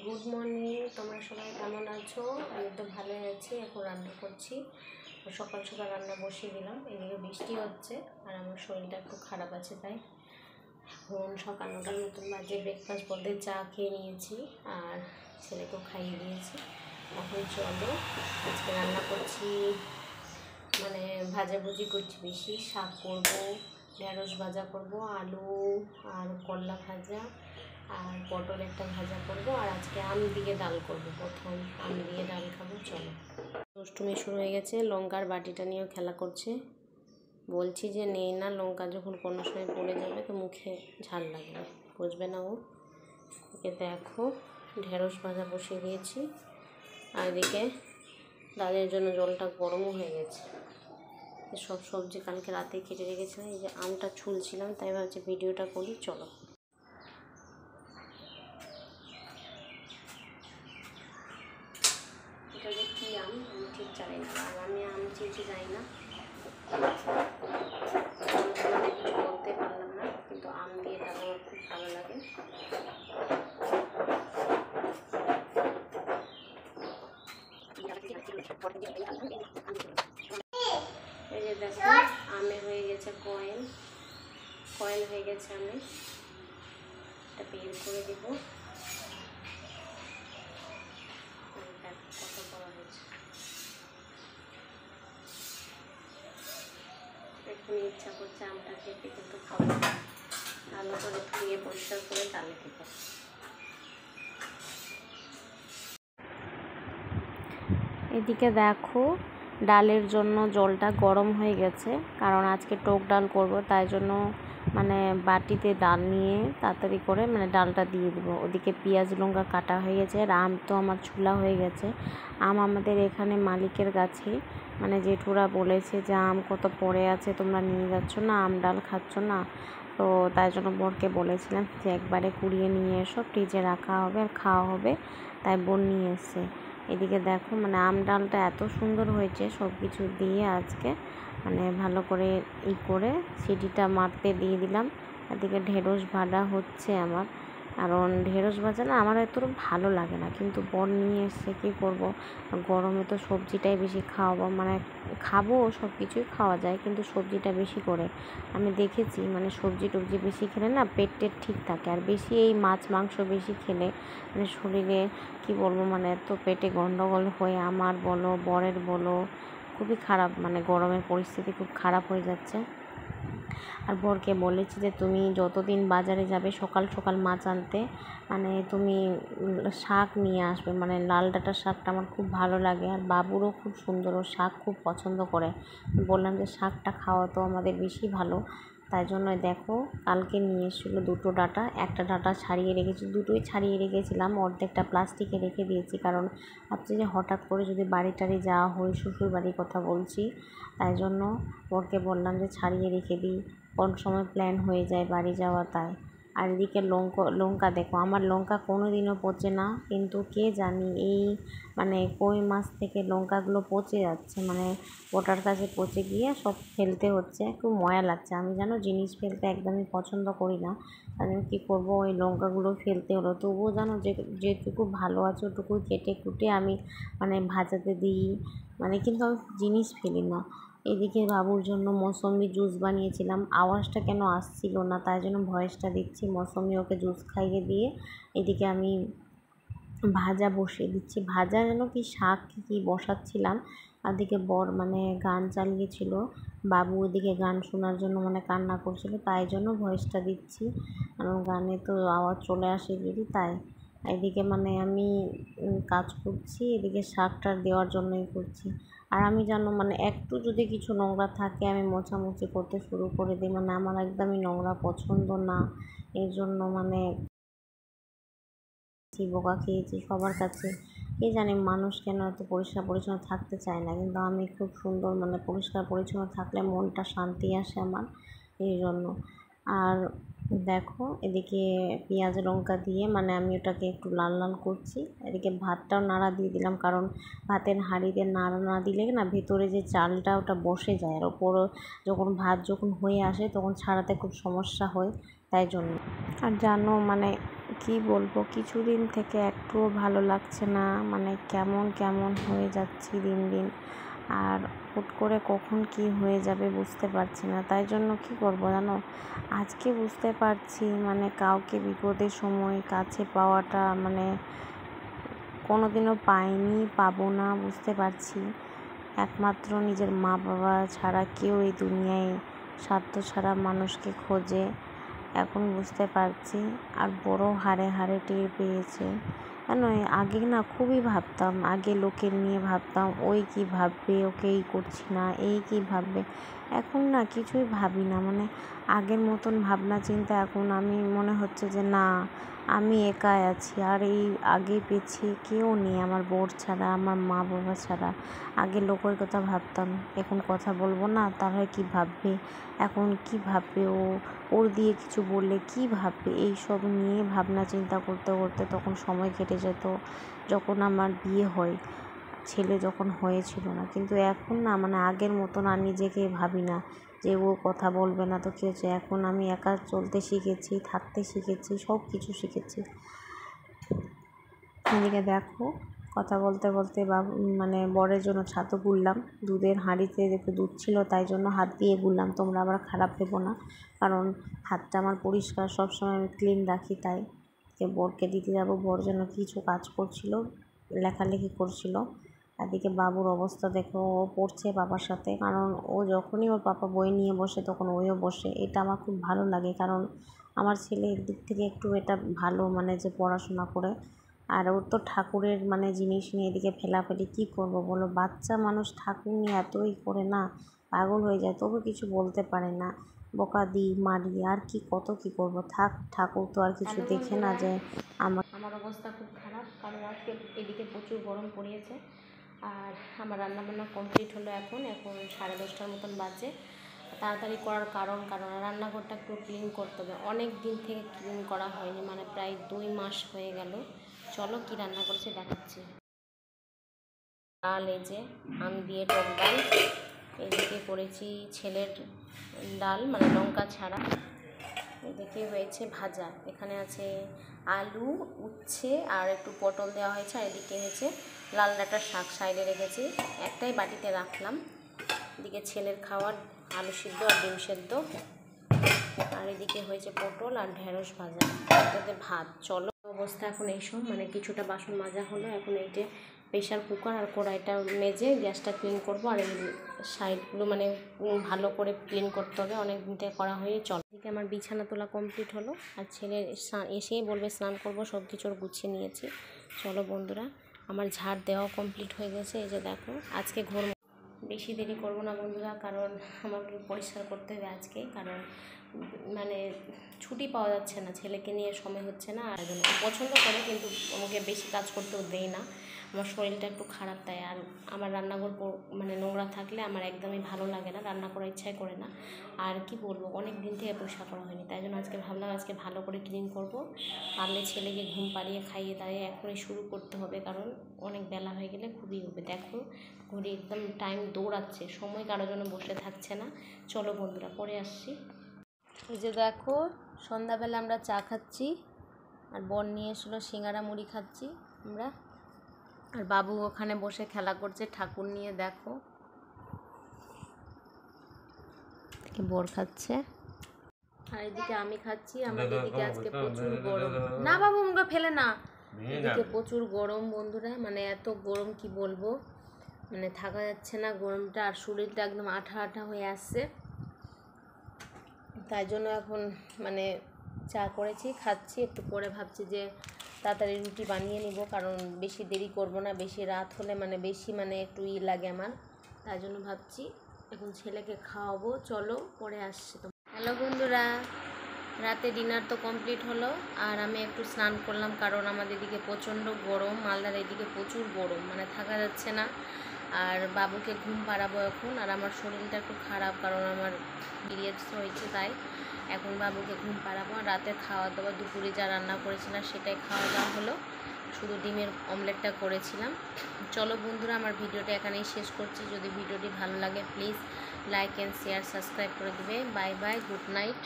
Good morning, তোমরা সবাই কেমন আছো? আমি তো ভালোই আছি। এখন রান্না করছি, সকাল সকাল রান্না বসিয়ে দিলাম। এদিকে বৃষ্টি হচ্ছে আর আমার শরীরটা একটু খারাপ আছে, তাই এখন সকাল 9টার মতন বাজে। ব্রেকফাস্ট বলতে চা খেয়ে নিয়েছি আর ছেলেকেও খাইয়ে দিয়েছি। এখন চলো আজকে রান্না করছি, মানে ভাজাভুজি করছি, বেশি শাক করবো, ঢেঁড়স ভাজা করব, আলু আর করলা ভাজা আর পটল একটা ভাজা করব, আর আজকে আম দিয়ে ডাল করব। প্রথম আম দিয়ে ডাল খাবো। চলো। অষ্টমী শুরু হয়ে গেছে, লঙ্কার বাটিটা নিয়েও খেলা করছে। বলছি যে নেই না, লঙ্কা যখন কোনো সময় পড়ে যাবে তো মুখে ঝাল লাগবে, বুঝবে না ও। একে দেখো ঢেঁড়স ভাজা বসিয়ে দিয়েছি, আর এদিকে ডালের জন্য জলটা গরমও হয়ে গেছে। সব সবজি কালকে রাতে কেটে রেখেছিলাম, এই যে আমটা ছুলছিলাম, তাই ভাবছি ভিডিওটা করি। চলো। এটা যে কী আম আমি ঠিক জানি না, আর আমি আম চিনতে যাই না, কিছু বলতে পারলাম না, কিন্তু আম দিয়ে ডাল আমার খুব ভালো লাগে। এই যে দেখো আমে হয়ে গেছে কয়েন হয়ে গেছে আমে। এটা বের করে দেবো। কত বড় হয়েছে, এখনই ইচ্ছা করছে আমটা খেতে, কিন্তু খাবো না। ভালো করে ধুয়ে পরিষ্কার করে ডালে দেবো। এদিকে দেখো ডালের জন্য জলটা গরম হয়ে গেছে, কারণ আজকে টক ডাল করব, তাই জন্য মানে বাটিতে ডাল নিয়ে তাড়াতাড়ি করে মানে ডালটা দিয়ে দেবো। ওদিকে পেঁয়াজ লঙ্কা কাটা হয়ে গেছে, আর আম তো আমার ছুলা হয়ে গেছে। আম আমাদের এখানে মালিকের গাছে, মানে জেঠুরা বলেছে যে আম কত পড়ে আছে, তোমরা নিয়ে যাচ্ছ না, আম ডাল খাচ্ছ না, তো তাই জন্য বোনকে বলেছিলাম যে একবারে কুড়িয়ে নিয়ে এসো, ফ্রিজে রাখা হবে আর খাওয়া হবে, তাই বোন নিয়ে এসছে। এদিকে দেখো মানে আম ডালটা এত সুন্দর হয়েছে সব কিছু দিয়ে, আজকে মানে ভালো করে করে সিটিটা মারতে দিয়ে দিলাম। এদিকে ঢেঁড়স ভাজা হচ্ছে আমার, কারণ ঢেঁড়স ভাজা না আমার এত ভালো লাগে না, কিন্তু বোন নিয়ে এসছে, কী করবো, গরমে তো সবজিটাই বেশি খাওয়াবো, মানে খাবো, সব কিছুই খাওয়া যায়, কিন্তু সবজিটা বেশি করে আমি দেখেছি, মানে সবজি টবজি বেশি খেলে না পেট টেট ঠিক থাকে, আর বেশি এই মাছ মাংস বেশি খেলে মানে শরীরে কি বলবো, মানে এত পেটে গন্ডগোল হয়ে আমার বলো বরের বলো খুবই খারাপ, মানে গরমের পরিস্থিতি খুব খারাপ হয়ে যাচ্ছে। আর বরকে বলেছি যে তুমি যতদিন বাজারে যাবে সকাল সকাল মাছ আনতে, মানে তুমি শাক নিয়ে আসবে, মানে লাল ডাঁটার শাকটা আমার খুব ভালো লাগে, আর বাবুরও খুব সুন্দর, ও শাক খুব পছন্দ করে। বললাম যে শাকটা খাওয়া তো আমাদের বেশি ভালো, তাই জন্য দেখো কালকে নিয়ে এসেছিলো 2টো ডাঁটা, একটা ডাঁটা ছাড়িয়ে রেখেছি, দুটোই ছাড়িয়ে রেখেছিলাম, অর্ধেকটা প্লাস্টিকে রেখে দিয়েছি, কারণ ভাবছি যে হঠাৎ করে যদি বাড়ি টাড়ি যাওয়া হয়, শ্বশুর বাড়ির কথা বলছি, তাই জন্য ওরকে বললাম যে ছাড়িয়ে রেখে দিই, কোন সময় প্ল্যান হয়ে যায় বাড়ি যাওয়া, তাই। আর এদিকে লঙ্কা দেখো, আমার লঙ্কা কোনো দিনও পচে না, কিন্তু কে জানি এই মানে কই মাস থেকে লঙ্কাগুলো পচে যাচ্ছে, মানে ওটার কাছে পচে গিয়ে সব ফেলতে হচ্ছে, খুব ময়া লাগছে। আমি জানো জিনিস ফেলতে একদমই পছন্দ করি না, আমি কী করবো, ওই লঙ্কাগুলো ফেলতে হলো, তবুও জানো যেটুকু ভালো আছে ওটুকুই কেটে কুটে আমি মানে ভাজাতে দিই, মানে কিন্তু আমি জিনিস ফেলি না। এদিকে বাবুর জন্য মৌসম্বি জুস বানিয়েছিলাম, আওয়াজটা কেন আসছিল না, তাই জন্য ভয়েসটা দিচ্ছি। মৌসম্বি ওকে জুস খাইয়ে দিয়ে এদিকে আমি ভাজা বসিয়ে দিচ্ছি, ভাজা যেন কি শাক কি বসাচ্ছিলাম, আর দিকে বর মানে গান চালিয়েছিল, বাবু ওদিকে গান শোনার জন্য মানে কান্না করছিল, তাই জন্য ভয়েসটা দিচ্ছি, কারণ গানে তো আওয়াজ চলে আসে যদি, তাই। এদিকে মানে আমি কাজ করছি, এদিকে শাকটা দেওয়ার জন্যই করছি। আর আমি জানো মানে একটু যদি কিছু নোংরা থাকে আমি মোছামুছি করতে শুরু করে দিই, মানে আমার একদমই নোংরা পছন্দ না, এর জন্য মানে বকা খেয়েছি সবার কাছে, কে জানে মানুষ কেন এত পরিষ্কার পরিচ্ছন্ন থাকতে চায় না, কিন্তু আমি খুব সুন্দর মানে পরিষ্কার পরিচ্ছন্ন থাকলে মনটা শান্তি আসে আমার, এই জন্য। আর দেখো এদিকে পেঁয়াজ লঙ্কা দিয়ে মানে আমি ওটাকে একটু লাল লাল করছি, এদিকে ভাতটাও নাড়া দিয়ে দিলাম, কারণ ভাতের হাঁড়িতে নাড়া না দিলে না ভেতরে যে চালটা ওটা বসে যায়, আর ওপরও যখন ভাত যখন হয়ে আসে তখন ছাড়াতে খুব সমস্যা হয়, তাই জন্য। আর জানো মানে কি বলবো, কিছুদিন থেকে একটুও ভালো লাগছে না, মানে কেমন কেমন হয়ে যাচ্ছি দিন দিন। আর হুট করে কখন কি হয়ে যাবে বুঝতে পারছি না। তাই জন্য কি করবো জানো, আজকে বুঝতে পারছি মানে কাউকে বিপদের সময় কাছে পাওয়াটা মানে কোনোদিনও পাইনি, পাবো না, বুঝতে পারছি। একমাত্র নিজের মা বাবা ছাড়া কেউ এই দুনিয়ায় স্বার্থ ছাড়া মানুষকে খোঁজে, এখন বুঝতে পারছি। আর বড় হাড়ে হাড়ে টের পেয়েছে জানো। আগে না খুবই ভাবতাম, আগে লোকের নিয়ে ভাবতাম ওই কি ভাববে, ওকে এই করছি না, এই কি ভাববে। এখন না কিছুই ভাবি না, মানে আগের মতন ভাবনা চিন্তা এখন আমি মনে হচ্ছে যে না, আমি একাই আছি। আর এই আগে পেছি কেউ নেই আমার বোর ছাড়া, আমার মা বাবা ছাড়া। আগে লোকের কথা ভাবতাম, এখন কথা বলবো না তাহলে কি ভাববে, এখন কি ভাববে, ওর দিয়ে কিছু বললে কি ভাববে, এই সব নিয়ে ভাবনা চিন্তা করতে করতে তখন সময় কেটে যেত। যখন আমার বিয়ে হয়, ছেলে যখন হয়েছিল না, কিন্তু এখন না মানে আগের মতন আর নিজেকে ভাবি না যে ও কথা বলবে না তো কী হচ্ছে। এখন আমি একা চলতে শিখেছি, থাকতে শিখেছি, সব কিছু শিখেছি। এদিকে দেখো কথা বলতে বলতে মানে বরের জন্য ছাতু গুললাম, দুধের হাঁড়িতে একটু দুধ ছিল তাই জন্য হাত দিয়ে গুললাম, তোমরা আবার খারাপ ভেবো না, কারণ হাতটা আমার পরিষ্কার, সবসময় আমি ক্লিন রাখি। তাই বরকে দিতে যাবো, বর যেন কিছু কাজ করছিল, লেখালেখি করছিল। এদিকে বাবুর অবস্থা দেখো, ও পড়ছে বাবার সাথে, কারণ ও যখনই ওর পাপা বই নিয়ে বসে তখন ওইও বসে। এটা আমার খুব ভালো লাগে, কারণ আমার ছেলে একদিক থেকে একটু এটা ভালো, মানে যে পড়াশোনা করে। আর ওর তো ঠাকুরের মানে জিনিস নিয়ে এদিকে ফেলাফেলি, কী করবো বলো, বাচ্চা মানুষ ঠাকুর নিয়ে এতই করে না, পাগল হয়ে যায়, তবু কিছু বলতে পারে না, বকা দিই, মারি, আর কি কত কি করব। থাক, ঠাকুর তো আর কিছু দেখে না যে আমার অবস্থা খুব খারাপ, কারণ আজকে এদিকে প্রচুর গরম পড়িয়েছে। আর আমার রান্নাবান্না কমপ্লিট হলো, এখন 10:30 মতন বাজে। তাড়াতাড়ি করার কারণ রান্নাঘরটা একটু ক্লিন করতে হবে, অনেক দিন থেকে ক্লিন করা হয়নি, মানে প্রায় 2 মাস হয়ে গেল। চলো কি রান্না করেছে দেখাচ্ছি। ডাল, এই যে আম দিয়ে টক ডাল, এদিকে করেছি ছেলের ডাল মানে লঙ্কা ছাড়া, এদিকে হয়েছে ভাজা, এখানে আছে আলু, উচ্ছে আর একটু পটল দেওয়া হয়েছে, আর এদিকে হয়েছে লাল ডাঁটার শাক সাইডে রেখেছি, একটাই বাটিতে রাখলাম। এদিকে ছেলের খাওয়ার আলু সিদ্ধ আর ডিম সেদ্ধ, আর এদিকে হয়েছে পটল আর ঢেঁড়স ভাজা, এটাতে ভাত। চলো অবস্থা এখন এইসব, মানে কিছুটা বাসন মাজা হলো, এখন এই যে প্রেশার কুকার আর কড়াইটা মেজে গ্যাসটা ক্লিন করবো, আর এই সাইডগুলো মানে ভালো করে ক্লিন করতে হবে, অনেক দিন থেকে করা হয়নি। চলো এদিকে আমার বিছানা তোলা কমপ্লিট হলো, আর ছেলে এসেই বলবে স্নান করবো, সব কিছু গুছিয়ে নিয়েছি। চলো বন্ধুরা, আমার ঝাড় দেওয়াও কমপ্লিট হয়ে গেছে, এই যে দেখো। আজকে ঘর বেশি দেরি করবো না বন্ধুরা, কারণ আমাকে পরিষ্কার করতে হবে আজকে, কারণ মানে ছুটি পাওয়া যাচ্ছে না, ছেলেকে নিয়ে সময় হচ্ছে না। আর জন্য পছন্দ করে, কিন্তু আমাকে বেশি কাজ করতেও দেয় না, আমার শরীরটা একটু খারাপ। তাই আর আমার রান্নাঘর মানে নোংরা থাকলে আমার একদমই ভালো লাগে না, রান্না করার ইচ্ছাই করে না। আর কি বলবো, অনেক দিন থেকে পরিষ্কার করা হয়নি, তাই জন্য আজকে ভাবলাম আজকে ভালো করে ক্লিন করবো। পারলে ছেলেকে ঘুম পাড়িয়ে খাইয়ে দাঁড়িয়ে এখনই শুরু করতে হবে, কারণ অনেক বেলা হয়ে গেলে খুবই হবে। দেখো ঘড়ি একদম টাইম দৌড়াচ্ছে, সময় কারোর জন্য বসে থাকছে না। চলো বন্ধুরা, পরে আসছি। এই যে দেখো, সন্ধ্যাবেলা আমরা চা খাচ্ছি, আর বর নিয়ে এসলো সিঙ্গারা, মুড়ি খাচ্ছি আমরা, আর বাবু ওখানে বসে খেলা করছে ঠাকুর নিয়ে, দেখো বর খাচ্ছে, আর এদিকে আমি খাচ্ছি। আমাদের এদিকে আজকে প্রচুর গরম, না বাবু মুখে ফেলে না, এদিকে প্রচুর গরম বন্ধুরা, মানে এত গরম কি বলবো, মানে থাকা যাচ্ছে না গরমটা, আর শরীরটা একদম আঠা আঠা হয়ে আসছে। তাই জন্য এখন মানে চা করেছি, খাচ্ছি, একটু পরে ভাবছি যে তাড়াতাড়ি রুটি বানিয়ে নিব, কারণ বেশি দেরি করব না, বেশি রাত হলে মানে বেশি মানে একটু লাগে আমার, তাই জন্য ভাবছি এখন ছেলেকে খাওয়াবো। চলো পরে আসছি। তো হ্যালো বন্ধুরা, রাতে ডিনার তো কমপ্লিট হলো, আর আমি একটু স্নান করলাম, কারণ আমাদের এদিকে প্রচণ্ড গরম, মালদার এদিকে প্রচুর গরম, মানে থাকা যাচ্ছে না। আর বাবুকে ঘুম পাড়াবো এখন, আর আমার শরীরটা একটু খারাপ, কারণ আমার পিরিয়ডস হয়েছে, তাই এখন বাবুকে ঘুম পাড়াবো। আর রাতে খাওয়া দাওয়া দুপুরে যা রান্না করেছিলাম সেটাই খাওয়া দাওয়া হলো, শুধু ডিমের অমলেটটা করেছিলাম। চলো বন্ধুরা, আমার ভিডিওটা এখানেই শেষ করছি। যদি ভিডিওটি ভালো লাগে please like and share, subscribe করে দিবে। Bye bye, good night.